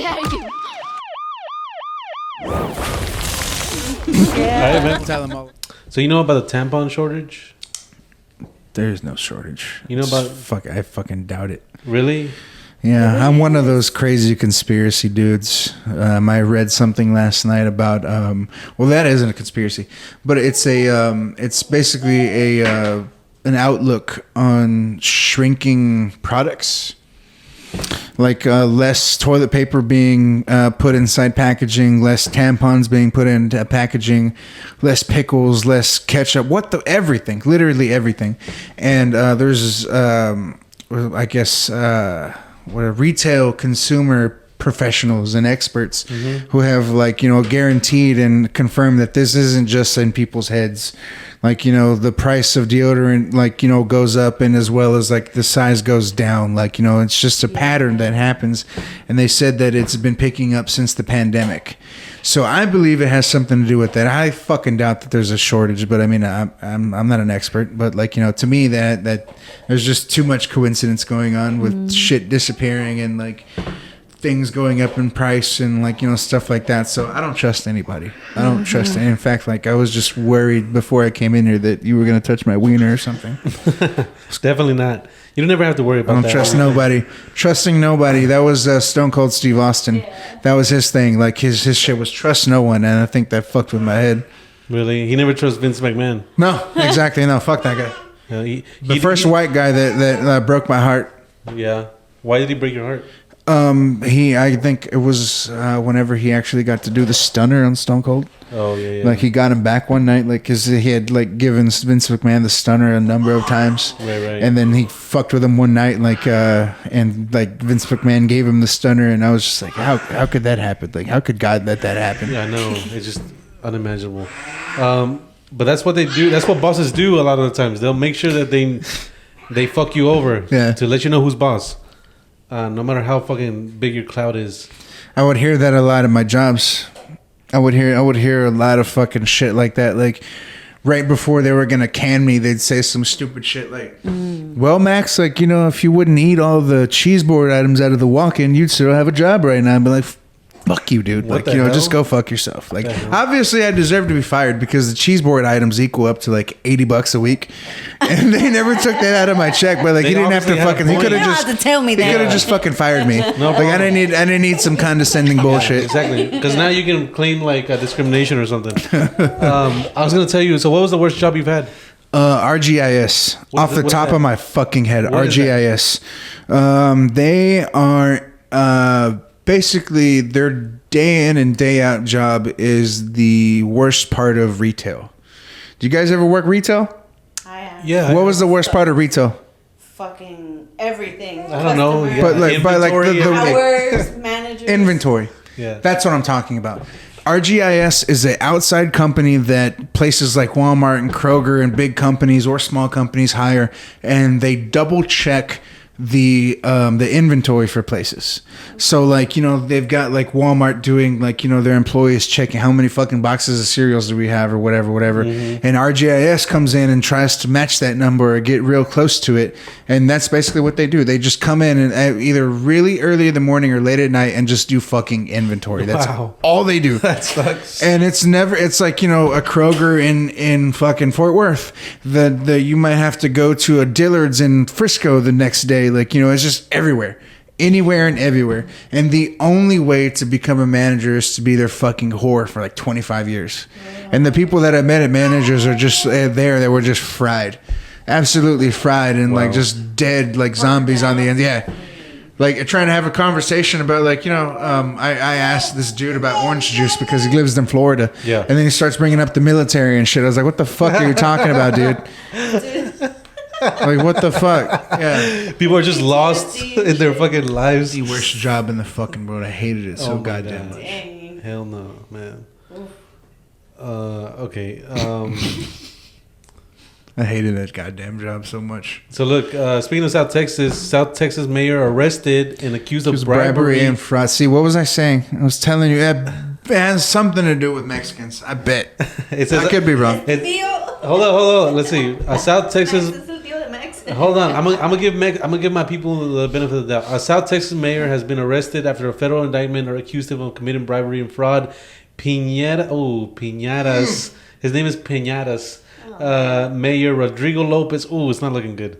dare you? Yeah. Tell them all. So you know about the tampon shortage? There's no shortage. You know about I fucking doubt it. really? Yeah, I'm one of those crazy conspiracy dudes. I read something last night about well, that isn't a conspiracy, but it's it's basically an outlook on shrinking products. Like less toilet paper being put inside packaging, less tampons being put into packaging, less pickles, less ketchup, everything, literally everything. And there's, I guess, retail consumer professionals and experts who have guaranteed and confirmed that this isn't just in people's heads. The price of deodorant, goes up, and as well as the size goes down. It's just a pattern that happens. And they said that it's been picking up since the pandemic. So I believe it has something to do with that. I fucking doubt that there's a shortage, but I mean, I'm not an expert, but to me that there's just too much coincidence going on with shit disappearing and things going up in price and stuff like that. So I don't trust anybody. I don't trust any. In fact, I was just worried before I came in here that you were going to touch my wiener or something. Definitely not. You don't ever have to worry about that. I don't trust nobody. Trusting nobody. That was Stone Cold Steve Austin. Yeah. That was his thing. His shit was trust no one, and I think that fucked with my head. Really? He never trusts Vince McMahon. No, exactly. No, fuck that guy. He first white guy that broke my heart. Yeah. Why did he break your heart? I think it was whenever he actually got to do the stunner on Stone Cold. Oh yeah. He got him back one night, because he had given Vince McMahon the stunner a number of times. Right. And then he fucked with him one night, and Vince McMahon gave him the stunner, and I was just like, how could that happen? How could God let that happen? Yeah, I know. It's just unimaginable. But that's what they do. That's what bosses do a lot of the times. They'll make sure that they fuck you over to let you know who's boss. No matter how fucking big your clout is. I would hear that a lot in my jobs. I would hear a lot of fucking shit like that. Right before they were gonna can me, they'd say some stupid shit well, Max, if you wouldn't eat all the cheese board items out of the walk-in, you'd still have a job right now. I'd be like, fuck you, dude. Just go fuck yourself. Obviously I deserve to be fired because the cheese board items equal up to $80 a week. And they never took that out of my check, but he didn't have to fucking, he could have just, to tell me that. He could have just fucking fired me. No I didn't need some condescending bullshit. Exactly. Because now you can claim discrimination or something. I was going to tell you, so what was the worst job you've had? RGIS. Off the top of my fucking head. RGIS. They are, basically, their day in and day out job is the worst part of retail. Do you guys ever work retail? I have. Yeah. What was the worst part of retail? Fucking everything. I don't know. Yeah. But the hours, managers. inventory. Yeah. That's what I'm talking about. RGIS is an outside company that places like Walmart and Kroger and big companies or small companies hire, and they double check the inventory for places. So they've got Walmart doing their employees checking how many fucking boxes of cereals do we have or whatever. And RGIS comes in and tries to match that number or get real close to it, and that's basically what they do. They just come in and either really early in the morning or late at night and just do fucking inventory. That's all they do. That sucks. And it's never, it's a Kroger in fucking Fort Worth that you might have to go to a Dillard's in Frisco the next day. It's just everywhere, anywhere and everywhere. And the only way to become a manager is to be their fucking whore for 25 years. And the people that I met at managers are just they were just fried, absolutely fried, and just dead like zombies on the end. Yeah. Trying to have a conversation about I asked this dude about orange juice because he lives in Florida. Yeah. And then he starts bringing up the military and shit. I was like, what the fuck are you talking about, dude? What the fuck? Yeah. People are just lost in their fucking lives. The worst job in the fucking world. I hated it so goddamn much. Dang. Hell no, man. Okay. I hated that goddamn job so much. So look, speaking of South Texas mayor arrested and accused of bribery and fraud. See, what was I saying? I was telling you that has something to do with Mexicans. I bet. It says, I could be wrong. Hold on. Let's see. South Texas. Hold on, I'm gonna give my people the benefit of the doubt. A South Texas mayor has been arrested after a federal indictment or accused him of committing bribery and fraud. Piñatas. His name is Piñatas. Mayor Rodrigo Lopez. It's not looking good.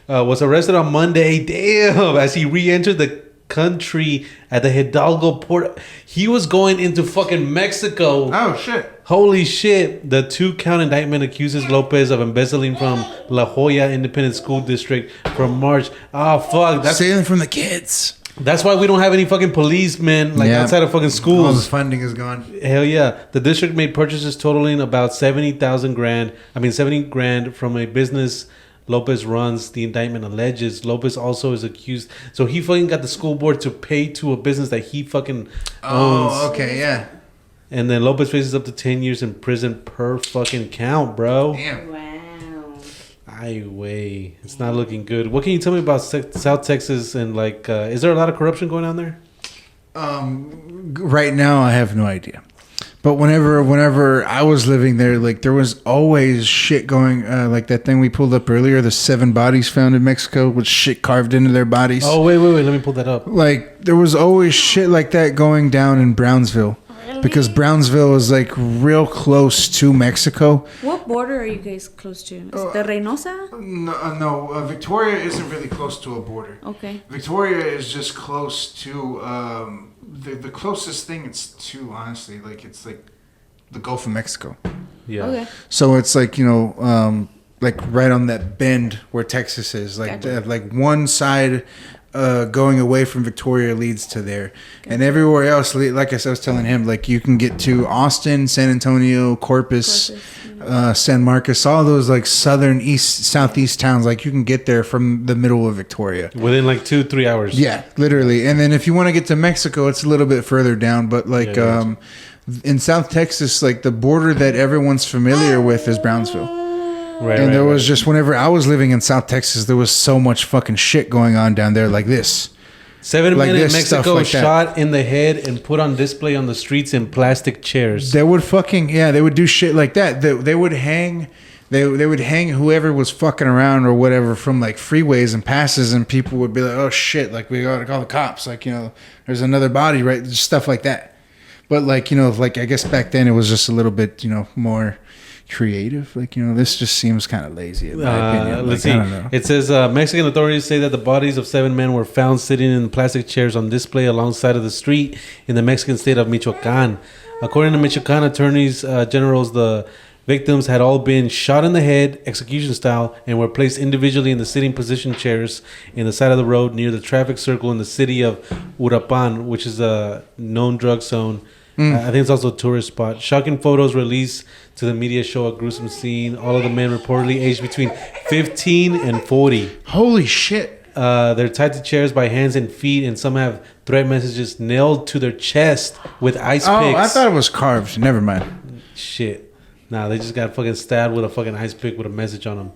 Was arrested on Monday. Damn, as he re-entered the country at the Hidalgo port. He was going into fucking Mexico. Oh shit. Holy shit. The 2-count indictment accuses Lopez of embezzling from La Jolla Independent School District from March. Oh fuck. That's stealing from the kids. That's why we don't have any fucking policemen outside of fucking schools. All the funding is gone. Hell yeah. The district made purchases totaling about 70,000 grand. 70 grand from a business Lopez runs. The indictment alleges Lopez also is accused. So he fucking got the school board to pay to a business that he fucking owns. Oh, okay, yeah. And then Lopez faces up to 10 years in prison per fucking count, bro. Damn. Wow. Ay, way. It's not looking good. What can you tell me about South Texas and is there a lot of corruption going on there? Right now, I have no idea. But whenever I was living there, there was always shit going, like that thing we pulled up earlier, the 7 bodies found in Mexico with shit carved into their bodies. Oh, wait. Let me pull that up. There was always shit like that going down in Brownsville. Because Brownsville is real close to Mexico. What border are you guys close to? Is it the Reynosa? No. Victoria isn't really close to a border. Okay. Victoria is just close to the closest thing it's to, honestly. It's the Gulf of Mexico. Yeah. Okay. So it's right on that bend where Texas is. Gotcha. One side going away from Victoria leads to there. Gotcha. And everywhere else, like I was telling him, you can get to Austin, San Antonio, Corpus, San Marcos, all those southeast towns. You can get there from the middle of Victoria within 2-3 hours. Yeah, literally. And then if you want to get to Mexico, it's a little bit further down. But in South Texas, the border that everyone's familiar with is Brownsville. Right, and there was just, whenever I was living in South Texas, there was so much fucking shit going on down there like this. 7 men in Mexico shot in the head and put on display on the streets in plastic chairs. They would they would do shit like that. They would hang, they would hang whoever was fucking around or whatever from freeways and passes, and people would be like, oh shit, we gotta call the cops. There's another body, right? Just stuff like that. But I guess back then it was just a little bit, more creative. This just seems kind of lazy in my opinion. Let's see. I don't know. It says Mexican authorities say that the bodies of 7 men were found sitting in plastic chairs on display alongside of the street in the Mexican state of Michoacan. According to Michoacan attorneys generals, the victims had all been shot in the head, execution style, and were placed individually in the sitting position chairs in the side of the road near the traffic circle in the city of Uruapan, which is a known drug zone. I think it's also a tourist spot. Shocking photos released to the media show a gruesome scene. All of the men reportedly aged between 15 and 40. Holy shit. They're tied to chairs by hands and feet, and some have threat messages nailed to their chest with ice picks. Oh, I thought it was carved. Never mind. Shit. Nah, they just got fucking stabbed with a fucking ice pick with a message on them.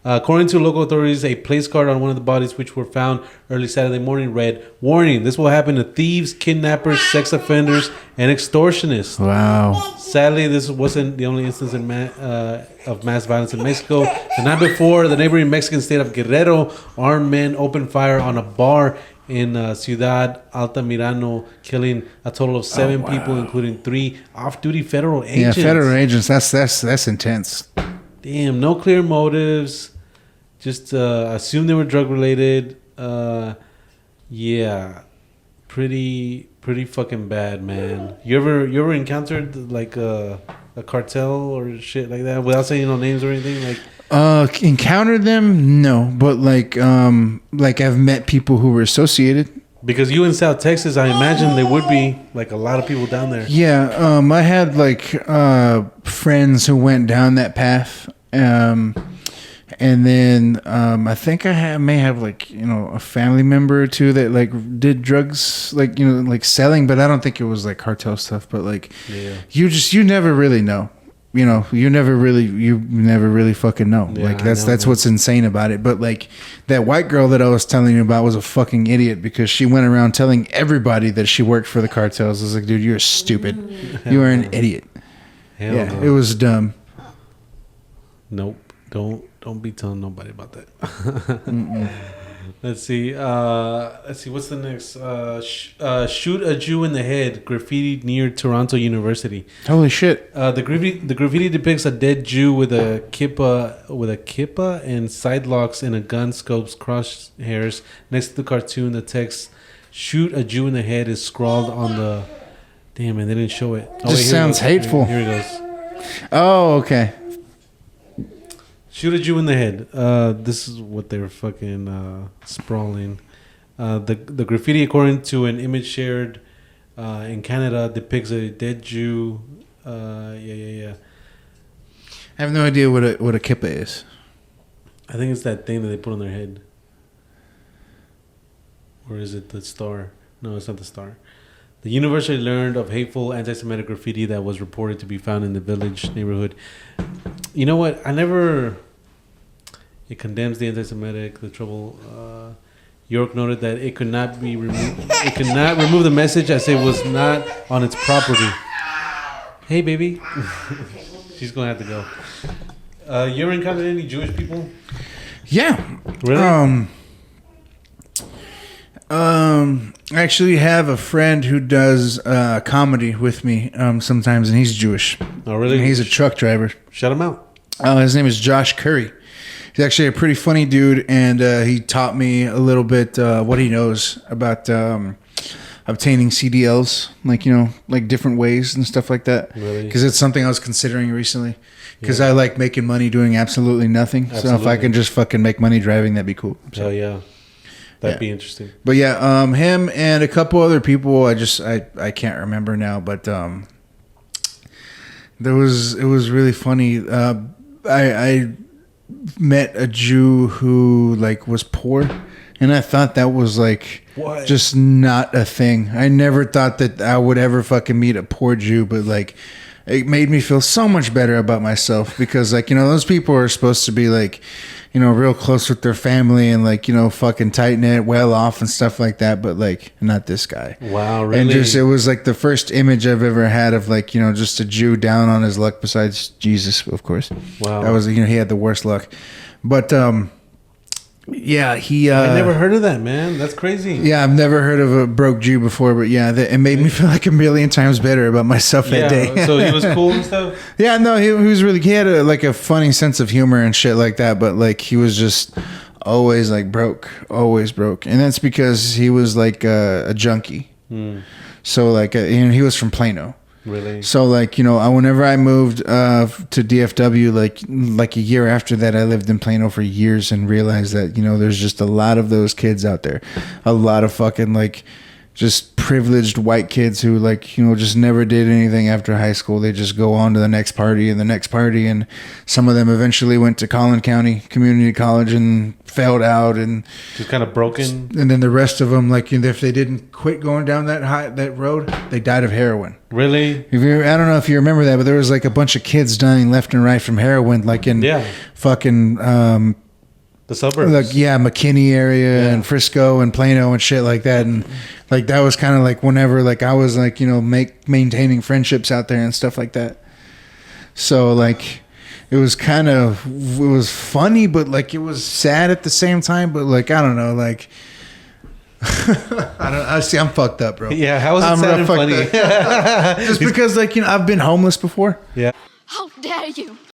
According to local authorities, a place card on one of the bodies, which were found early Saturday morning, read, "Warning, this will happen to thieves, kidnappers, sex offenders, and extortionists." Wow. Sadly, this wasn't the only instance of mass violence in Mexico. The night before, the neighboring Mexican state of Guerrero, armed men opened fire on a bar in Ciudad Altamirano, killing a total of 7 people, including 3 off-duty federal agents. Yeah, federal agents. That's intense. Damn, no clear motives. Just assume they were drug related. Yeah, pretty fucking bad, man. You ever encountered a cartel or shit like that without saying no names or anything? Encountered them? No, but I've met people who were associated. Because you in South Texas, I imagine there would be a lot of people down there. Yeah, I had friends who went down that path. And then I think I may have a family member or two that did drugs selling, but I don't think it was cartel stuff. But you never really know. You never really fucking know. Yeah, that's what's insane about it. But that white girl that I was telling you about was a fucking idiot because she went around telling everybody that she worked for the cartels. I was like, dude, you're stupid. You are an idiot. Hell no. It was dumb. Nope. Don't Don't be telling nobody about that. Let's see. What's the next? Shoot a Jew in the head. Graffiti near Toronto University. Holy shit! The graffiti depicts a dead Jew with a kippa and side locks and a gun scopes crosshairs. Next to the cartoon, the text "Shoot a Jew in the head" is scrawled on the. Damn, man, they didn't show it. This sounds hateful. Here it goes. Oh, okay. Shoot a Jew in the head. This is what they were fucking sprawling. The graffiti, according to an image shared in Canada, depicts a dead Jew. Yeah. I have no idea what a kippa is. I think it's that thing that they put on their head. Or is it the star? No, it's not the star. The university learned of hateful anti-Semitic graffiti that was reported to be found in the village neighborhood. You know what? It condemns the anti-Semitic, the trouble. York noted that it could not be removed. It could not remove the message as it was not on its property. Hey, baby. She's going to have to go. You ever encountered any Jewish people? Yeah. Really? I actually have a friend who does comedy with me sometimes, and he's Jewish. Oh, really? And he's a truck driver. Shout him out. His name is Josh Curry. He's actually a pretty funny dude, and he taught me a little bit what he knows about obtaining CDLs, like different ways and stuff like that. Really? Because it's something I was considering recently. Because I like making money doing absolutely nothing. Absolutely. So if I can just fucking make money driving, that'd be cool. So, Hell yeah. That'd be interesting. But yeah, him and a couple other people, I can't remember now, but it was really funny. I met a Jew who was poor, and I thought that was just not a thing. I never thought that I would ever fucking meet a poor Jew, but it made me feel so much better about myself because those people are supposed to be real close with their family and fucking tight knit, well off and stuff like that, but not this guy. Wow, really? And it was the first image I've ever had of just a Jew down on his luck besides Jesus, of course. Wow. That was he had the worst luck. But yeah, he I never heard of that, man. That's crazy. Yeah, I've never heard of a broke Jew before, but yeah, it made me feel a million times better about myself that day. So he was cool and stuff? Yeah, no, he was really, he had a funny sense of humor and shit like that, but he was just always broke, always broke. And that's because he was a junkie. So he was from Plano. Really? So whenever I moved to DFW, a year after that, I lived in Plano for years and realized that there's just a lot of those kids out there, a lot of fucking just privileged white kids who just never did anything after high school. They just go on to the next party and the next party, and some of them eventually went to Collin County Community College and failed out and just kind of broken. And then the rest of them, if they didn't quit going down that road, they died of heroin. Really? I don't know if you remember that, but there was a bunch of kids dying left and right from heroin, in fucking the suburbs, McKinney area and Frisco and Plano and shit like that, and that was kind of whenever I was maintaining friendships out there and stuff like that. So it was funny, but it was sad at the same time. But I don't know, I see I'm fucked up, bro. Yeah, how is it sad and funny? Just because I've been homeless before. Yeah. How dare you?